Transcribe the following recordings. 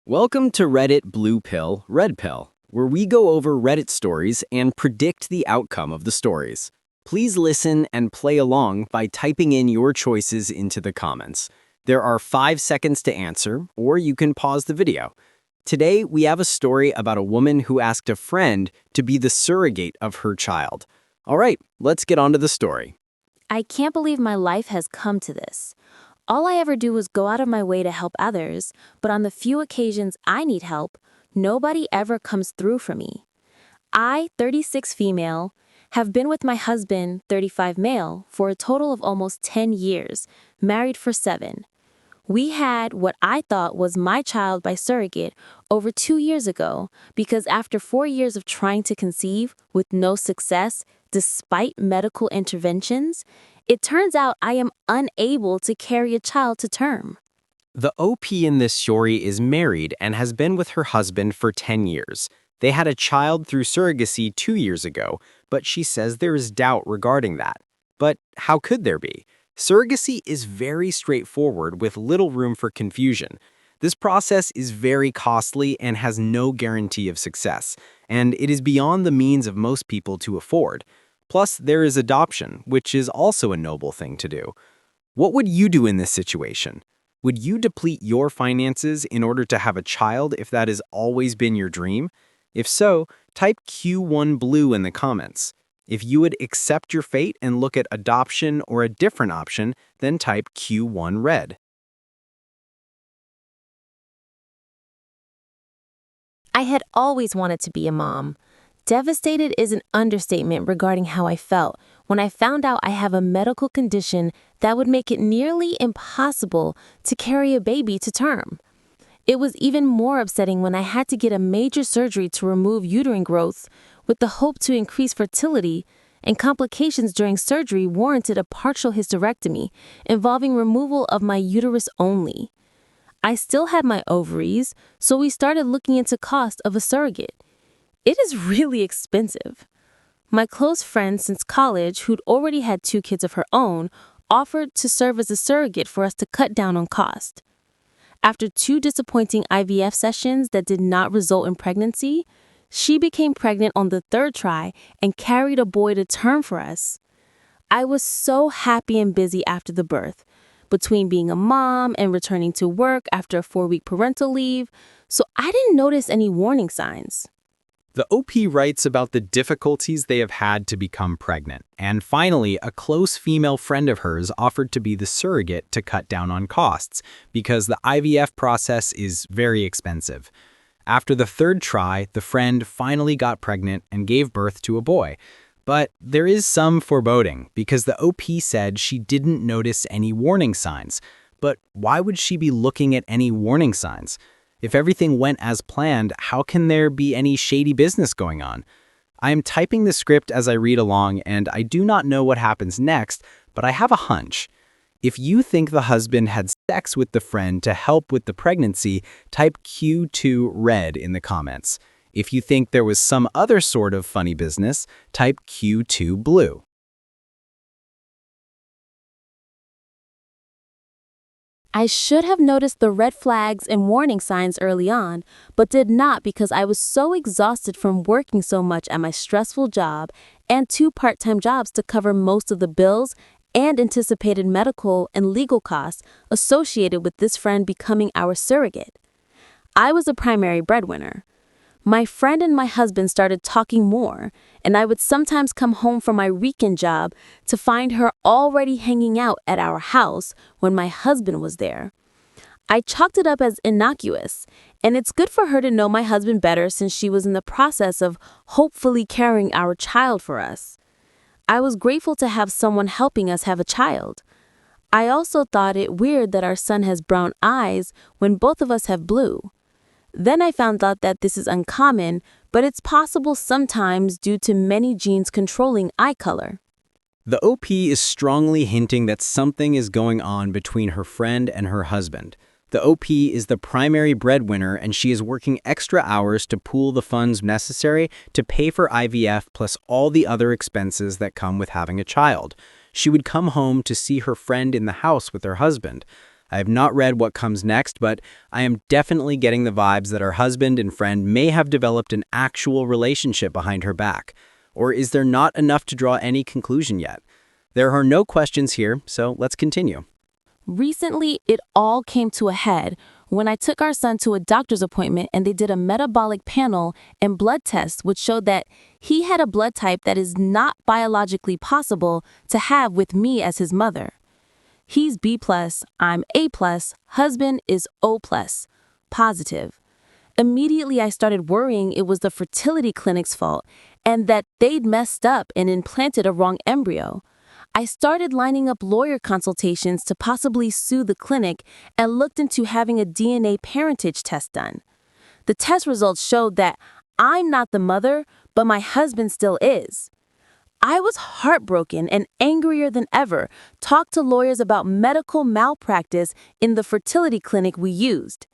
Welcome to Reddit Blue Pill, Red Pill, where we go over Reddit stories and predict the outcome of the stories. Please listen and play along by typing in your choices into the comments. There are 5 seconds to answer, or you can pause the video. Today, we have a story about a woman who asked a friend to be the surrogate of her child. All right, let's get on to the story. I can't believe my life has come to this. All I ever do is go out of my way to help others, but on the few occasions I need help, nobody ever comes through for me. I, 36 female, have been with my husband, 35 male, for a total of almost 10 years, married for 7. We had what I thought was my child by surrogate over 2 years ago because after 4 years of trying to conceive with no success, despite medical interventions, it turns out I am unable to carry a child to term. The OP in this story is married and has been with her husband for 10 years. They had a child through surrogacy 2 years ago, but she says there is doubt regarding that. But how could there be? Surrogacy is very straightforward with little room for confusion. This process is very costly and has no guarantee of success, and it is beyond the means of most people to afford. Plus, there is adoption, which is also a noble thing to do. What would you do in this situation? Would you deplete your finances in order to have a child if that has always been your dream? If so, type Q1 blue in the comments. If you would accept your fate and look at adoption or a different option, then type Q1 red. I had always wanted to be a mom. Devastated is an understatement regarding how I felt when I found out I have a medical condition that would make it nearly impossible to carry a baby to term. It was even more upsetting when I had to get a major surgery to remove uterine growth with the hope to increase fertility, and complications during surgery warranted a partial hysterectomy involving removal of my uterus only. I still had my ovaries, so we started looking into cost of a surrogate. It is really expensive. My close friend since college, who'd already had 2 kids of her own, offered to serve as a surrogate for us to cut down on cost. After 2 disappointing IVF sessions that did not result in pregnancy, she became pregnant on the 3rd try and carried a boy to term for us. I was so happy and busy after the birth, between being a mom and returning to work after a 4-week parental leave, so I didn't notice any warning signs. The OP writes about the difficulties they have had to become pregnant, and finally, a close female friend of hers offered to be the surrogate to cut down on costs, because the IVF process is very expensive. After the 3rd try, the friend finally got pregnant and gave birth to a boy. But there is some foreboding, because the OP said she didn't notice any warning signs. But why would she be looking at any warning signs? If everything went as planned, how can there be any shady business going on? I am typing the script as I read along, and I do not know what happens next, but I have a hunch. If you think the husband had sex with the friend to help with the pregnancy, type Q2 red in the comments. If you think there was some other sort of funny business, type Q2 blue. I should have noticed the red flags and warning signs early on, but did not because I was so exhausted from working so much at my stressful job and 2 part-time jobs to cover most of the bills and anticipated medical and legal costs associated with this friend becoming our surrogate. I was a primary breadwinner. My friend and my husband started talking more, and I would sometimes come home from my weekend job to find her already hanging out at our house when my husband was there. I chalked it up as innocuous, and it's good for her to know my husband better since she was in the process of hopefully carrying our child for us. I was grateful to have someone helping us have a child. I also thought it weird that our son has brown eyes when both of us have blue. Then I found out that this is uncommon, but it's possible sometimes due to many genes controlling eye color. The OP is strongly hinting that something is going on between her friend and her husband. The OP is the primary breadwinner, and she is working extra hours to pool the funds necessary to pay for IVF plus all the other expenses that come with having a child. She would come home to see her friend in the house with her husband. I have not read what comes next, but I am definitely getting the vibes that her husband and friend may have developed an actual relationship behind her back. Or is there not enough to draw any conclusion yet? There are no questions here, so let's continue. Recently, it all came to a head when I took our son to a doctor's appointment and they did a metabolic panel and blood tests which showed that he had a blood type that is not biologically possible to have with me as his mother. He's B+, I'm A+, husband is O+, positive. Immediately, I started worrying it was the fertility clinic's fault and that they'd messed up and implanted a wrong embryo. I started lining up lawyer consultations to possibly sue the clinic and looked into having a DNA parentage test done. The test results showed that I'm not the mother, but my husband still is. I was heartbroken and angrier than ever, talked to lawyers about medical malpractice in the fertility clinic we used.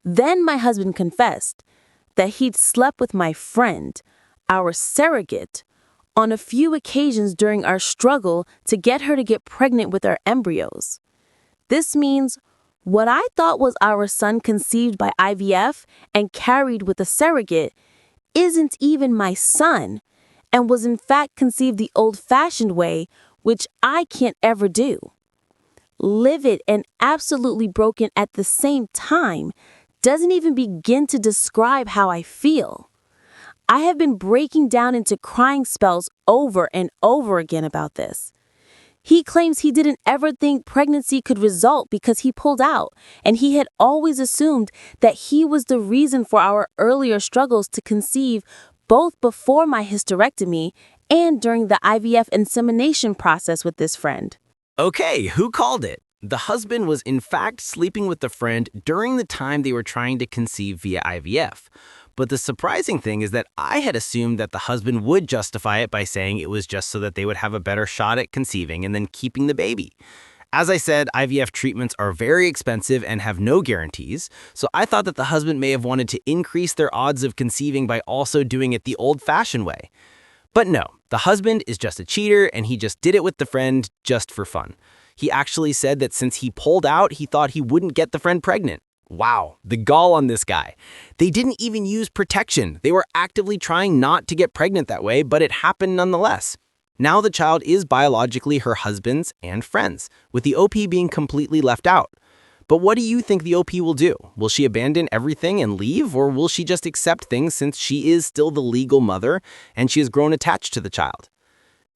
Then my husband confessed that he'd slept with my friend, our surrogate, on a few occasions during our struggle to get her to get pregnant with our embryos. This means what I thought was our son conceived by IVF and carried with a surrogate isn't even my son and was in fact conceived the old-fashioned way, which I can't ever do. Livid and absolutely broken at the same time doesn't even begin to describe how I feel. I have been breaking down into crying spells over and over again about this. He claims he didn't ever think pregnancy could result because he pulled out, and he had always assumed that he was the reason for our earlier struggles to conceive both before my hysterectomy and during the IVF insemination process with this friend. Okay, who called it? The husband was in fact sleeping with the friend during the time they were trying to conceive via IVF. But the surprising thing is that I had assumed that the husband would justify it by saying it was just so that they would have a better shot at conceiving and then keeping the baby. As I said, IVF treatments are very expensive and have no guarantees, so I thought that the husband may have wanted to increase their odds of conceiving by also doing it the old-fashioned way. But no, the husband is just a cheater and he just did it with the friend just for fun. He actually said that since he pulled out, he thought he wouldn't get the friend pregnant. Wow, the gall on this guy. They didn't even use protection. They were actively trying not to get pregnant that way, but it happened nonetheless. Now the child is biologically her husband's and friend's, with the OP being completely left out. But what do you think the OP will do? Will she abandon everything and leave, or will she just accept things since she is still the legal mother and she has grown attached to the child?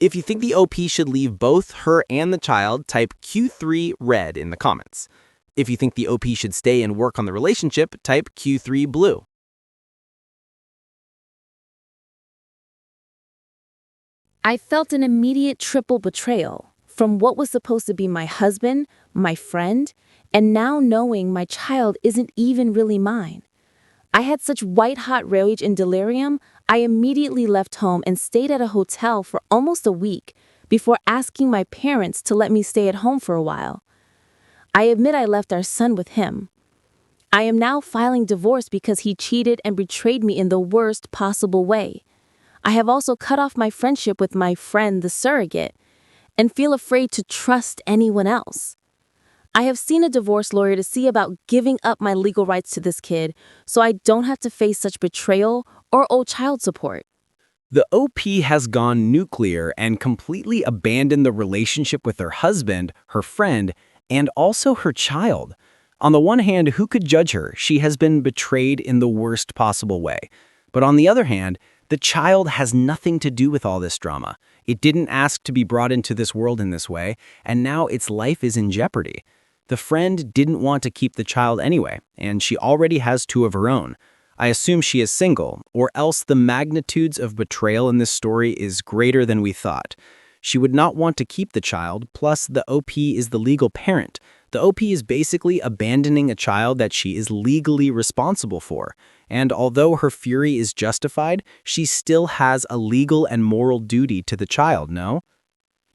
If you think the OP should leave both her and the child, type Q3 red in the comments. If you think the OP should stay and work on the relationship, type Q3 blue. I felt an immediate triple betrayal from what was supposed to be my husband, my friend, and now knowing my child isn't even really mine. I had such white-hot rage and delirium, I immediately left home and stayed at a hotel for almost a week before asking my parents to let me stay at home for a while. I admit I left our son with him. I am now filing divorce because he cheated and betrayed me in the worst possible way. I have also cut off my friendship with my friend, the surrogate, and feel afraid to trust anyone else. I have seen a divorce lawyer to see about giving up my legal rights to this kid so I don't have to face such betrayal or owe child support. The OP has gone nuclear and completely abandoned the relationship with her husband, her friend, and also her child. On the one hand, who could judge her? She has been betrayed in the worst possible way. But on the other hand, the child has nothing to do with all this drama. It didn't ask to be brought into this world in this way, and now its life is in jeopardy. The friend didn't want to keep the child anyway, and she already has two of her own. I assume she is single, or else the magnitudes of betrayal in this story is greater than we thought. She would not want to keep the child, plus the OP is the legal parent. The OP is basically abandoning a child that she is legally responsible for. And although her fury is justified, she still has a legal and moral duty to the child, no?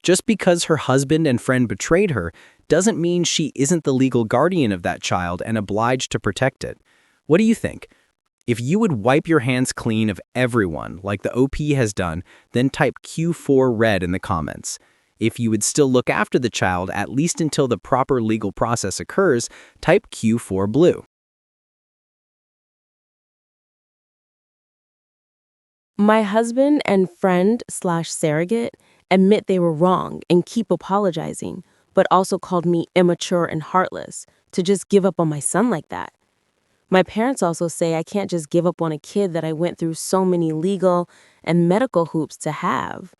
Just because her husband and friend betrayed her doesn't mean she isn't the legal guardian of that child and obliged to protect it. What do you think? If you would wipe your hands clean of everyone like the OP has done, then type Q4 red in the comments. If you would still look after the child at least until the proper legal process occurs, type Q for blue. My husband and friend/surrogate admit they were wrong and keep apologizing, but also called me immature and heartless to just give up on my son like that. My parents also say I can't just give up on a kid that I went through so many legal and medical hoops to have.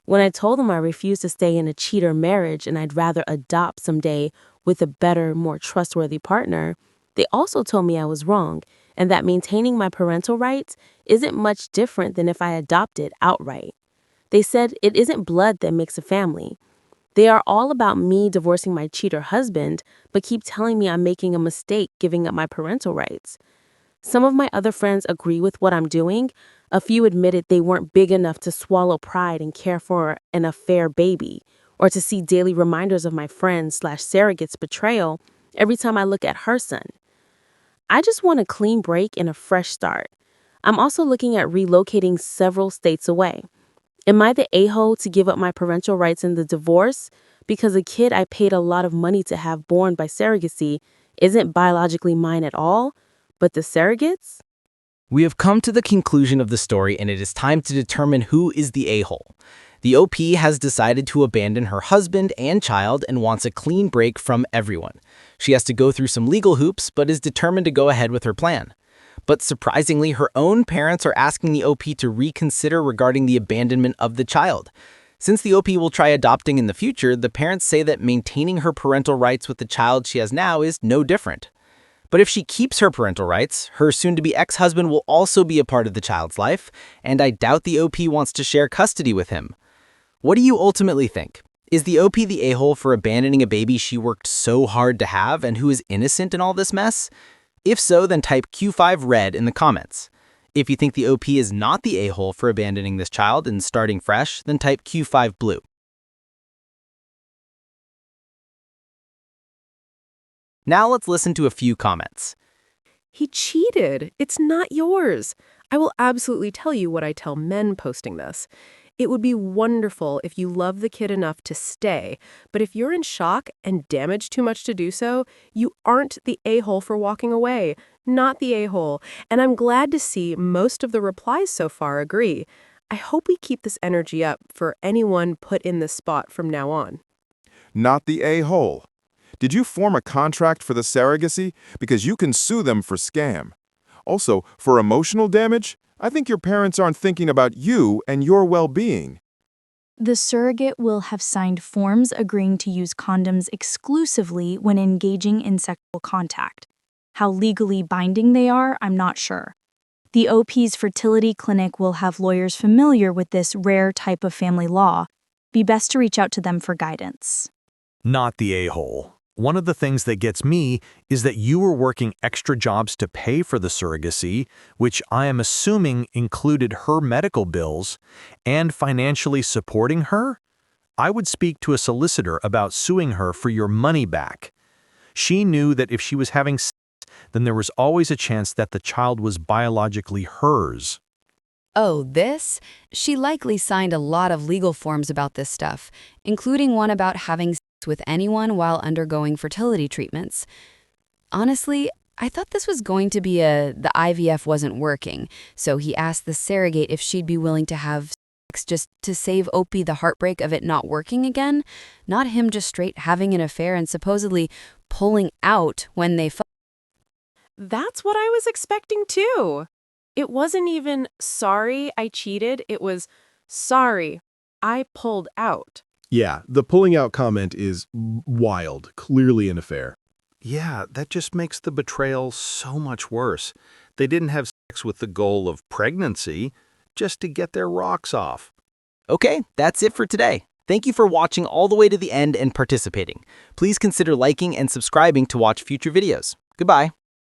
When I told them I refused to stay in a cheater marriage and I'd rather adopt someday with a better, more trustworthy partner, they also told me I was wrong and that maintaining my parental rights isn't much different than if I adopted outright. They said it isn't blood that makes a family. They are all about me divorcing my cheater husband, but keep telling me I'm making a mistake giving up my parental rights. Some of my other friends agree with what I'm doing. A few admitted they weren't big enough to swallow pride and care for an affair baby, or to see daily reminders of my friend/surrogate's betrayal every time I look at her son. I just want a clean break and a fresh start. I'm also looking at relocating several states away. Am I the a-hole to give up my parental rights in the divorce because a kid I paid a lot of money to have born by surrogacy isn't biologically mine at all, but the surrogates? We have come to the conclusion of the story, and it is time to determine who is the a-hole. The OP has decided to abandon her husband and child and wants a clean break from everyone. She has to go through some legal hoops, but is determined to go ahead with her plan. But surprisingly, her own parents are asking the OP to reconsider regarding the abandonment of the child. Since the OP will try adopting in the future, the parents say that maintaining her parental rights with the child she has now is no different. But if she keeps her parental rights, her soon-to-be ex-husband will also be a part of the child's life, and I doubt the OP wants to share custody with him. What do you ultimately think? Is the OP the a-hole for abandoning a baby she worked so hard to have and who is innocent in all this mess? If so, then type Q5 red in the comments. If you think the OP is not the a-hole for abandoning this child and starting fresh, then type Q5 blue. Now let's listen to a few comments. He cheated. It's not yours. I will absolutely tell you what I tell men posting this. It would be wonderful if you love the kid enough to stay, but if you're in shock and damaged too much to do so, you aren't the a-hole for walking away, not the a-hole. And I'm glad to see most of the replies so far agree. I hope we keep this energy up for anyone put in this spot from now on. Not the a-hole. Did you form a contract for the surrogacy? Because you can sue them for scam. Also, for emotional damage, I think your parents aren't thinking about you and your well-being. The surrogate will have signed forms agreeing to use condoms exclusively when engaging in sexual contact. How legally binding they are, I'm not sure. The OP's fertility clinic will have lawyers familiar with this rare type of family law. Be best to reach out to them for guidance. Not the a-hole. One of the things that gets me is that you were working extra jobs to pay for the surrogacy, which I am assuming included her medical bills, and financially supporting her. I would speak to a solicitor about suing her for your money back. She knew that if she was having sex, then there was always a chance that the child was biologically hers. Oh, this? She likely signed a lot of legal forms about this stuff, including one about having sex with anyone while undergoing fertility treatments. Honestly, I thought this was going to be the IVF wasn't working, so he asked the surrogate if she'd be willing to have sex just to save Opie the heartbreak of it not working again, not him just straight having an affair and supposedly pulling out when they fuck. That's what I was expecting too. It wasn't even, sorry, I cheated. It was, sorry, I pulled out. Yeah, the pulling out comment is wild, clearly an affair. Yeah, that just makes the betrayal so much worse. They didn't have sex with the goal of pregnancy, just to get their rocks off. Okay, that's it for today. Thank you for watching all the way to the end and participating. Please consider liking and subscribing to watch future videos. Goodbye.